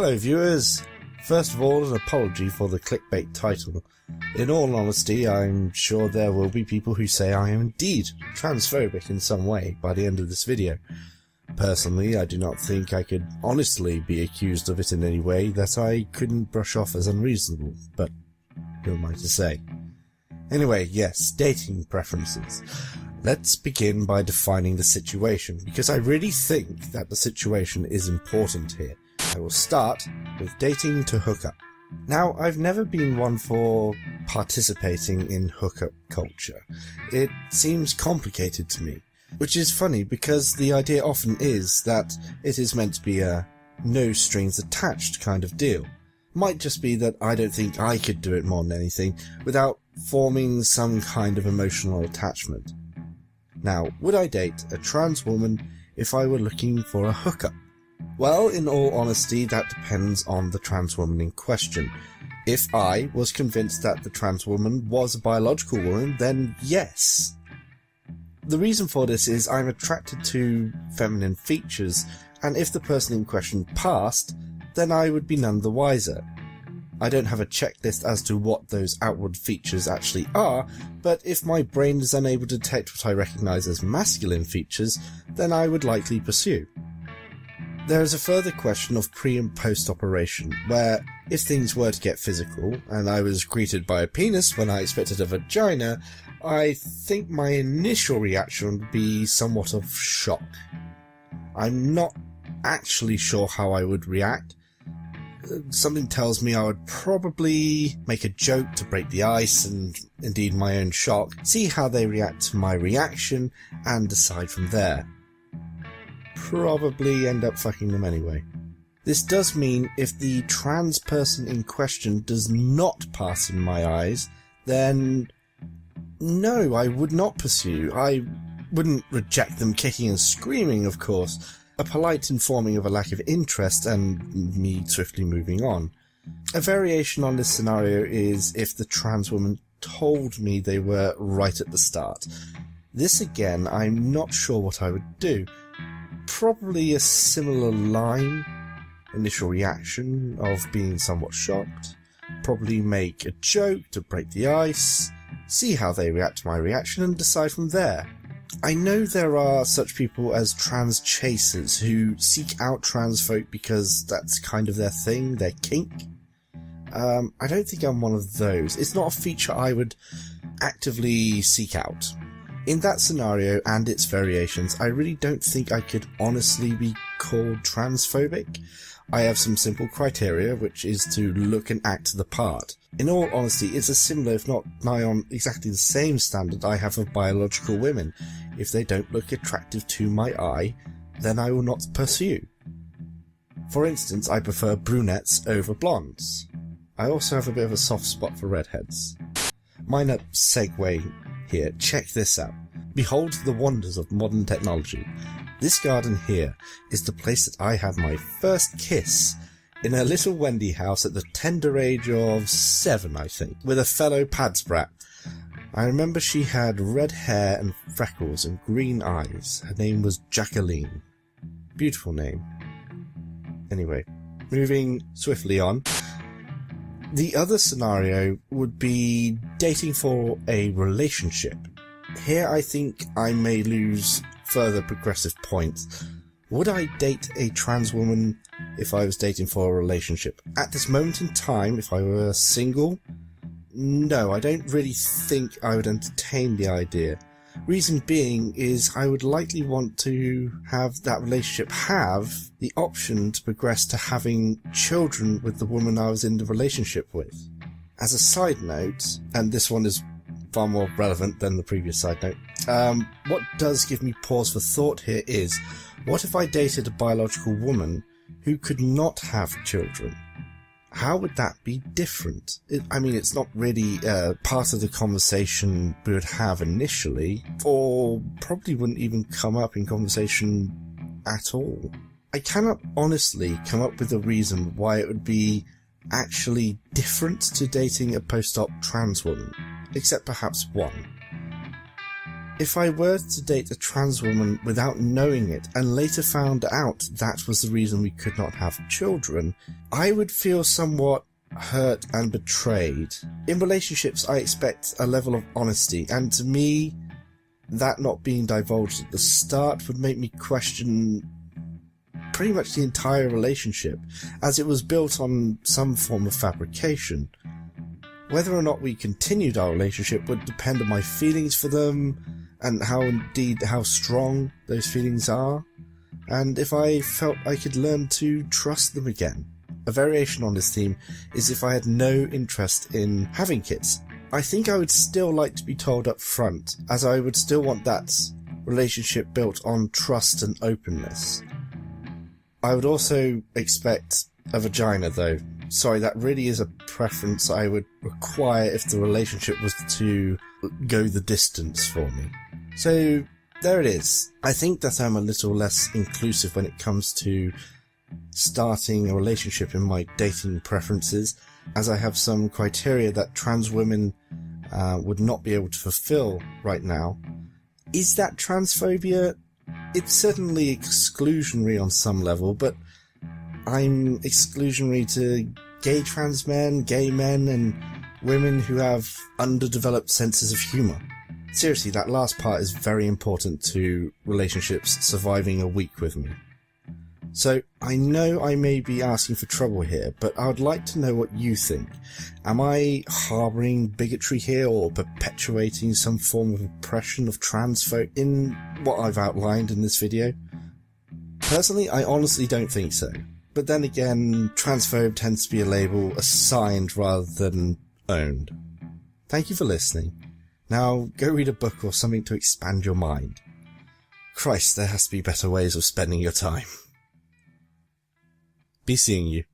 Hello viewers! First of all, an apology for the clickbait title. In all honesty, I'm sure there will be people who say I am indeed transphobic in some way by the end of this video. Personally, I do not think I could honestly be accused of it in any way that I couldn't brush off as unreasonable, but who am I to say? Anyway, yes, dating preferences. Let's begin by defining the situation, because I really think that the situation is important here. I will start with dating to hook up. Now, I've never been one for participating in hookup culture. It seems complicated to me, which is funny because the idea often is that it is meant to be a no strings attached kind of deal. Might just be that I don't think I could do it more than anything without forming some kind of emotional attachment. Now, would I date a trans woman if I were looking for a hookup? Well, in all honesty, that depends on the trans woman in question. If I was convinced that the trans woman was a biological woman, then yes. The reason for this is I'm attracted to feminine features, and if the person in question passed, then I would be none the wiser. I don't have a checklist as to what those outward features actually are, but if my brain is unable to detect what I recognise as masculine features, then I would likely pursue. There is a further question of pre and post operation, where if things were to get physical, and I was greeted by a penis when I expected a vagina, I think my initial reaction would be somewhat of shock. I'm not actually sure how I would react. Something tells me I would probably make a joke to break the ice and indeed my own shock, see how they react to my reaction, and decide from there. Probably end up fucking them anyway. This does mean if the trans person in question does not pass in my eyes, then no, I would not pursue. I wouldn't reject them kicking and screaming, of course. A polite informing of a lack of interest and me swiftly moving on. A variation on this scenario is if the trans woman told me they were right at the start. This again, I'm not sure what I would do. Probably a similar line, initial reaction of being somewhat shocked, probably make a joke to break the ice, see how they react to my reaction and decide from there. I know there are such people as trans chasers who seek out trans folk because that's kind of their thing, their kink. I don't think I'm one of those. It's not a feature I would actively seek out. In that scenario and its variations, I really don't think I could honestly be called transphobic. I have some simple criteria, which is to look and act the part. In all honesty, it's a similar, if not nigh on exactly the same standard I have of biological women. If they don't look attractive to my eye, then I will not pursue. For instance, I prefer brunettes over blondes. I also have a bit of a soft spot for redheads. Minor segue here, check this out. Behold the wonders of modern technology. This garden here is the place that I had my first kiss in a little Wendy house at the tender age of 7, I think, with a fellow padsbrat. I remember she had red hair and freckles and green eyes. Her name was Jacqueline. Beautiful name. Anyway, moving swiftly on. The other scenario would be dating for a relationship. Here I think I may lose further progressive points. Would I date a trans woman if I was dating for a relationship? At this moment in time, if I were single, no, I don't really think I would entertain the idea. Reason being is I would likely want to have that relationship have the option to progress to having children with the woman I was in the relationship with. As a side note, and this one is far more relevant than the previous side note, what does give me pause for thought here is, what if I dated a biological woman who could not have children? How would that be different? It's not really part of the conversation we would have initially, or probably wouldn't even come up in conversation at all. I cannot honestly come up with a reason why it would be actually different to dating a post-op trans woman, except perhaps one. If I were to date a trans woman without knowing it and later found out that was the reason we could not have children, I would feel somewhat hurt and betrayed. In relationships, I expect a level of honesty, and to me, that not being divulged at the start would make me question pretty much the entire relationship, as it was built on some form of fabrication. Whether or not we continued our relationship would depend on my feelings for them, and how strong those feelings are, and if I felt I could learn to trust them again. A variation on this theme is if I had no interest in having kids. I think I would still like to be told up front, as I would still want that relationship built on trust and openness. I would also expect a vagina though. Sorry, that really is a preference I would require if the relationship was to go the distance for me. So, there it is. I think that I'm a little less inclusive when it comes to starting a relationship in my dating preferences, as I have some criteria that trans women would not be able to fulfill right now. Is that transphobia? It's certainly exclusionary on some level, but I'm exclusionary to gay trans men, gay men, and women who have underdeveloped senses of humour. Seriously, that last part is very important to relationships surviving a week with me. So, I know I may be asking for trouble here, but I would like to know what you think. Am I harbouring bigotry here, or perpetuating some form of oppression of trans folk in what I've outlined in this video? Personally, I honestly don't think so. But then again, transphobe tends to be a label assigned rather than owned. Thank you for listening. Now, go read a book or something to expand your mind. Christ, there has to be better ways of spending your time. Be seeing you.